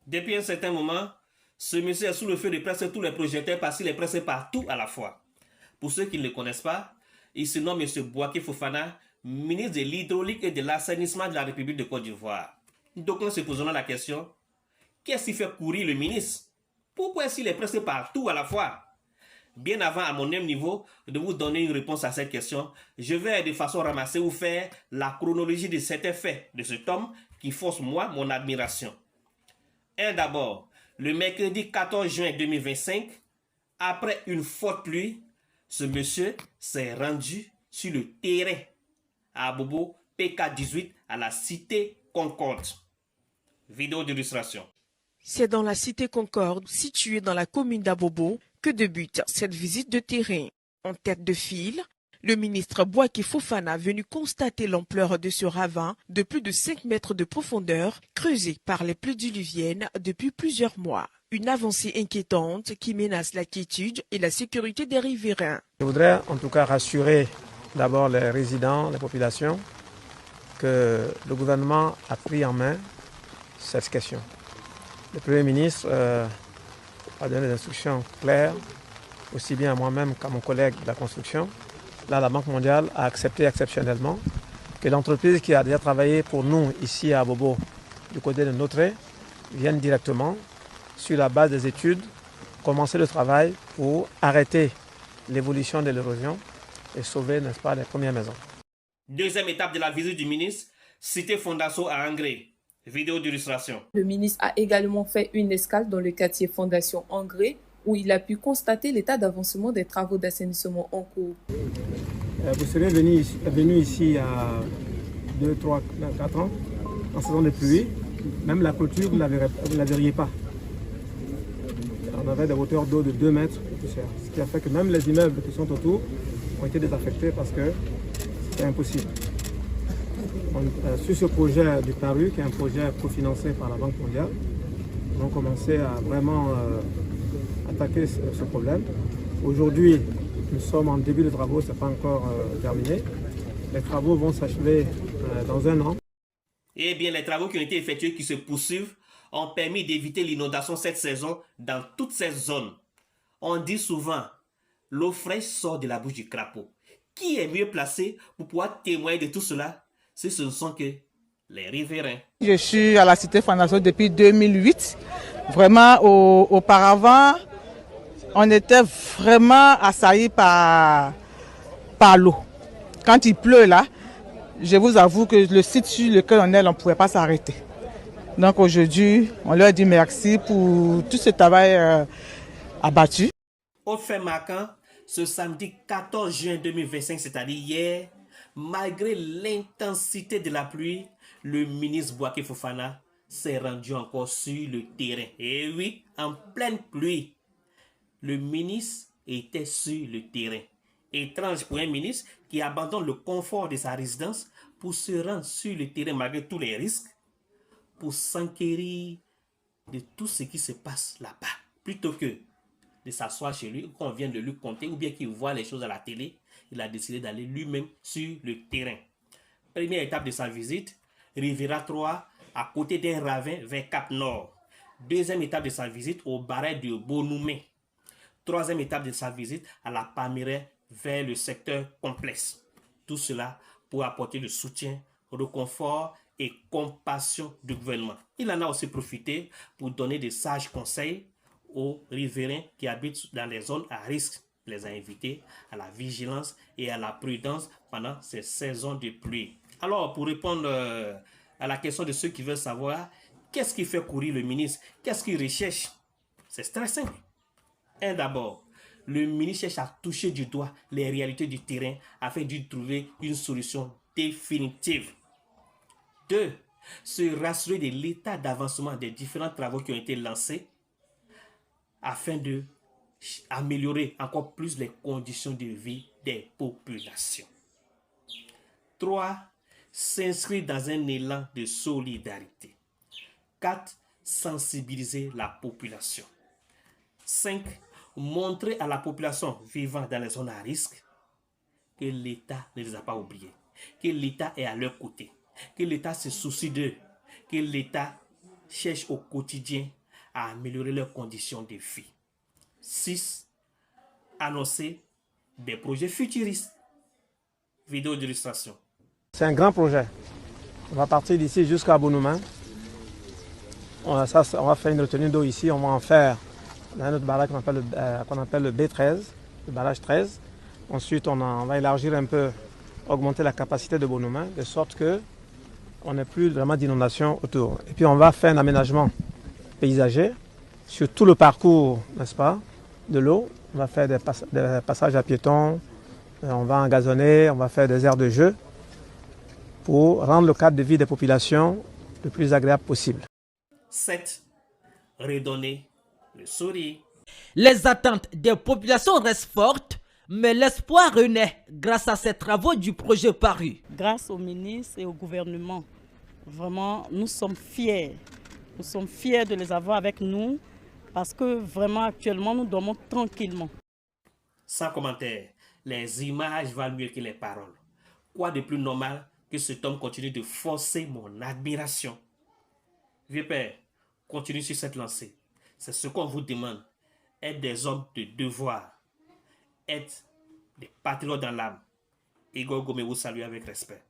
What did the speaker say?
Depuis un certain moment, ce monsieur est sous le feu de presque tous les projecteurs parce qu'il est presque partout à la fois. Pour ceux qui ne le connaissent pas, il se nomme M. Bouaké Fofana, ministre de l'Hydraulique et de l'Assainissement de la République de Côte d'Ivoire. Donc nous se posons la question, qu'est-ce qui fait courir le ministre? Pourquoi est-ce qu'il est presque partout à la fois? Bien avant, à mon même niveau, de vous donner une réponse à cette question, je vais de façon ramassée vous faire la chronologie de certains faits de cet homme qui force moi mon admiration. Un d'abord, le mercredi 14 juin 2025, après une forte pluie, ce monsieur s'est rendu sur le terrain à Abobo PK18 à la cité Concorde. Vidéo d'illustration. C'est dans la cité Concorde, située dans la commune d'Abobo, que débute cette visite de terrain. En tête de file, le ministre Bouaké Fofana venu constater l'ampleur de ce ravin de plus de 5 mètres de profondeur, creusé par les pluies diluviennes depuis plusieurs mois. Une avancée inquiétante qui menace la quiétude et la sécurité des riverains. Je voudrais en tout cas rassurer d'abord les résidents, les populations, que le gouvernement a pris en main cette question. Le Premier ministre a donné des instructions claires, aussi bien à moi-même qu'à mon collègue de la construction. Là, la Banque mondiale a accepté exceptionnellement que l'entreprise qui a déjà travaillé pour nous ici à Abobo, du côté de Notre, vienne directement, sur la base des études, commencer le travail pour arrêter l'évolution de l'érosion et sauver, n'est-ce pas, les premières maisons. Deuxième étape de la visite du ministre, cité Fondation à Angré. Vidéo d'illustration. Le ministre a également fait une escale dans le quartier Fondation Angré, où il a pu constater l'état d'avancement des travaux d'assainissement en cours. Vous serez venu ici il y a 2, 3, 4 ans, en saison de pluie. Même la clôture, vous ne la verriez pas. On avait des hauteurs d'eau de 2 mètres de poussière. Ce qui a fait que même les immeubles qui sont autour ont été désaffectés parce que c'était impossible. Sur ce projet du PARU, qui est un projet cofinancé par la Banque mondiale, nous avons commencé à vraiment attaquer ce problème. Aujourd'hui, nous sommes en début de travaux, ce n'est pas encore terminé. Les travaux vont s'achever dans 1 an. Eh bien, les travaux qui ont été effectués, qui se poursuivent, ont permis d'éviter l'inondation cette saison dans toutes ces zones. On dit souvent, l'eau fraîche sort de la bouche du crapaud. Qui est mieux placé pour pouvoir témoigner de tout cela si ce ne sont que les riverains? Je suis à la cité Fondation depuis 2008. Vraiment, auparavant, on était vraiment assaillis par l'eau. Quand il pleut là, je vous avoue que le site sur lequel on est, on ne pouvait pas s'arrêter. Donc aujourd'hui, on leur dit merci pour tout ce travail abattu. Autre fait marquant, ce samedi 14 juin 2025, c'est-à-dire hier, malgré l'intensité de la pluie, le ministre Bouaké Fofana s'est rendu encore sur le terrain. Et oui, en pleine pluie, le ministre était sur le terrain. Étrange pour un ministre qui abandonne le confort de sa résidence pour se rendre sur le terrain malgré tous les risques, pour s'enquérir de tout ce qui se passe là-bas, plutôt que de s'asseoir chez lui, qu'on vienne de lui conter, ou bien qu'il voit les choses à la télé. Il a décidé d'aller lui-même sur le terrain. Première étape de sa visite, Riviera 3, à côté d'un ravin vers Cap Nord. Deuxième étape de sa visite, au barret de Bonoumé. Troisième étape de sa visite, à la Palmeraie, vers le secteur complexe. Tout cela pour apporter le soutien, le confort et compassion du gouvernement. Il en a aussi profité pour donner des sages conseils aux riverains qui habitent dans les zones à risque. Il les a invités à la vigilance et à la prudence pendant ces saisons de pluie. Alors, pour répondre à la question de ceux qui veulent savoir qu'est-ce qui fait courir le ministre, qu'est-ce qu'il recherche, c'est très simple. Un d'abord, le ministre cherche à toucher du doigt les réalités du terrain afin d'y trouver une solution définitive. 2. Se rassurer de l'état d'avancement des différents travaux qui ont été lancés afin d'améliorer encore plus les conditions de vie des populations. 3. S'inscrire dans un élan de solidarité. 4. Sensibiliser la population. 5. Montrer à la population vivant dans les zones à risque que l'État ne les a pas oubliés, que l'État est à leur côté, que l'État se soucie d'eux, que l'État cherche au quotidien à améliorer leurs conditions de vie. 6. Annoncer des projets futuristes. Vidéo d'illustration. C'est un grand projet. On va partir d'ici jusqu'à Bonouma. On va faire une retenue d'eau ici. On va en faire dans notre barrage qu'on appelle le B13, le barrage 13. Ensuite, on va élargir un peu, augmenter la capacité de Bonouma, de sorte qu'on n'ait plus vraiment d'inondation autour. Et puis, on va faire un aménagement paysager sur tout le parcours, n'est-ce pas, de l'eau. On va faire des passages à piétons, on va engazonner, on va faire des aires de jeu pour rendre le cadre de vie des populations le plus agréable possible. 7. Redonner le sourire. Les attentes des populations restent fortes, mais l'espoir renaît grâce à ces travaux du projet paru. Grâce au ministre et au gouvernement, vraiment, nous sommes fiers. Nous sommes fiers de les avoir avec nous parce que vraiment actuellement, nous dormons tranquillement. Sans commentaire, les images valent mieux que les paroles. Quoi de plus normal que cet homme continue de forcer mon admiration? Vieux père, continue sur cette lancée. C'est ce qu'on vous demande. Être des hommes de devoir. Être des patriotes dans l'âme. Igor Gomé vous salue avec respect.